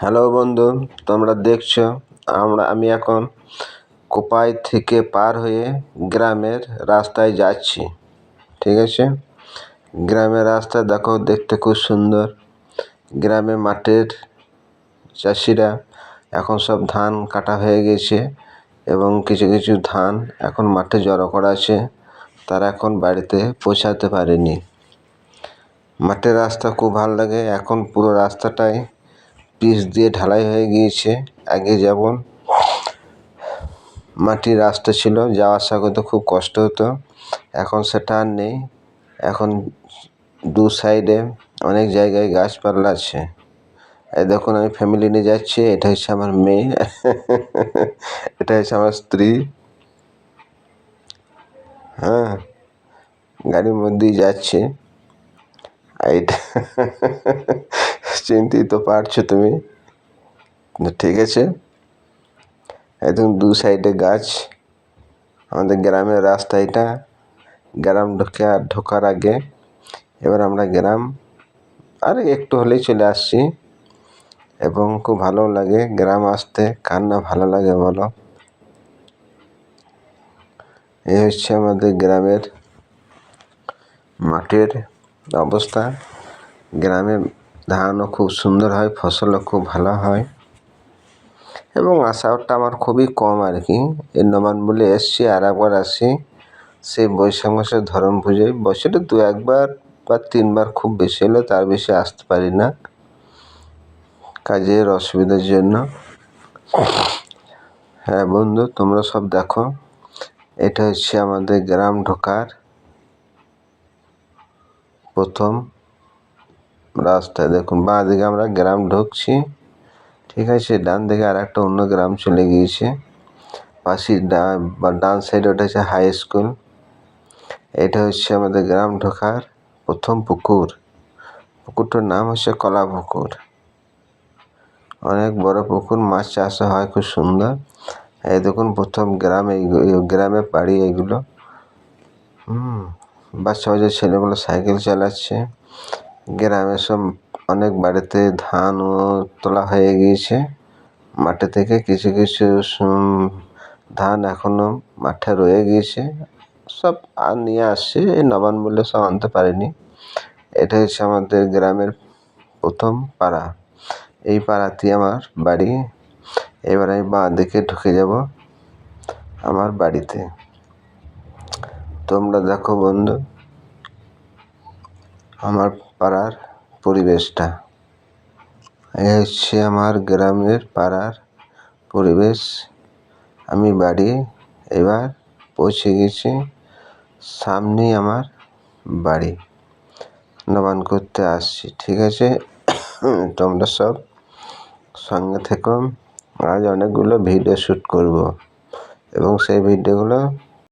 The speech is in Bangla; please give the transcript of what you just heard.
হ্যালো বন্ধু, তোমরা দেখছো আমি এখন কোপাই থেকে পার হয়ে গ্রামের রাস্তায় যাচ্ছি। ঠিক আছে, গ্রামের রাস্তা দেখো, দেখতে খুব সুন্দর। গ্রামে মাঠের চাষিরা এখন সব ধান কাটা হয়ে গেছে এবং কিছু কিছু ধান এখন মাঠে জড়ো করা আছে, তারা এখন বাড়িতে পৌঁছাতে পারেনি। মাঠের রাস্তা খুব ভালো লাগে। এখন পুরো রাস্তাটাই পিচ দিয়ে ঢালাই হয়ে গিয়েছে। আগে যেমন মাটির রাস্তা ছিল, যাওয়া আসা করতে খুব কষ্ট হতো, এখন সেটা আর নেই। এখন দু সাইডে অনেক জায়গায় গাছপালা আছে। এই দেখুন, আমি ফ্যামিলি নিয়ে যাচ্ছি। এটা হচ্ছে আমার মেয়ে, এটা হচ্ছে আমার স্ত্রী। হ্যাঁ, গাড়ির মধ্যেই যাচ্ছে। এইটা চিনতেই তো পারছো তুমি। ঠিক আছে, একদম দু সাইডে গাছ। আমাদের গ্রামের রাস্তা এটা। গ্রাম ঢোকার আগে এবার আমরা গ্রাম আর একটু হলেই চলে আসছি এবং খুব ভালো লাগে গ্রাম আসতে। কার না ভালো লাগে বলো? এই হচ্ছে আমাদের গ্রামের মাঠের অবস্থা। গ্রামে ধানও খুব সুন্দর হয়, ফসলও খুব ভালো হয় এবং আসাটা আমার খুবই কম আর কি। এই নবান্ন বলে এসছি, আর একবার আসি সেই বৈশাখ মাসের ধরম পুজোয়। বছরে দু একবার বা তিনবার, খুব বেশি হলে তার বেশি আসতে পারি না কাজের অসুবিধার জন্য। হ্যাঁ বন্ধু, তোমরা সব দেখো, এটা হচ্ছে আমাদের গ্রাম ঢোকার প্রথম রাস্তা। দেখুন, বাঁ দিকে আমরা গ্রাম ঢুকছি, ঠিক আছে। ডান দিকে আর একটা অন্য গ্রাম চলে গিয়েছে। পাশে ডান সাইডে ওটা হচ্ছে হাই স্কুল। এটা হচ্ছে আমাদের গ্রাম ঢোকার প্রথম পুকুর। পুকুরটার নাম হচ্ছে কলা পুকুর। অনেক বড় পুকুর, মাছ চাষ হয় খুব সুন্দর। এই দেখুন, প্রথম গ্রামে বাড়ি এগুলো। বাচ্চা বাচ্চা ছেলেগুলো সাইকেল চালাচ্ছে। গ্রামে সব অনেক বাড়িতে ধানও তোলা হয়ে গিয়েছে মাঠে থেকে। কিছু কিছু ধান এখনো মাঠে রয়ে গিয়েছে, সব আর নিয়ে আসছে। এই নবান্ন বলে সব আনতে পারেনি। এটা হচ্ছে আমাদের গ্রামের প্রথম পাড়া। এই পাড়াতেই আমার বাড়ি। এবার আমি বাঁ দিকে ঢুকে যাব আমার বাড়িতে। তোমরা দেখো বন্ধু, আমার পাড়ার পরিবেশটা। এই হচ্ছে আমার গ্রামের পাড়ার পরিবেশ। আমি বাড়ি এবার পৌঁছে গেছি। সামনেই আমার বাড়ি, নবান্ন করতে আসছি। ঠিক আছে, তোমরা সব সঙ্গে থেকো। আজ অনেকগুলো ভিডিও শ্যুট করব এবং সেই ভিডিওগুলো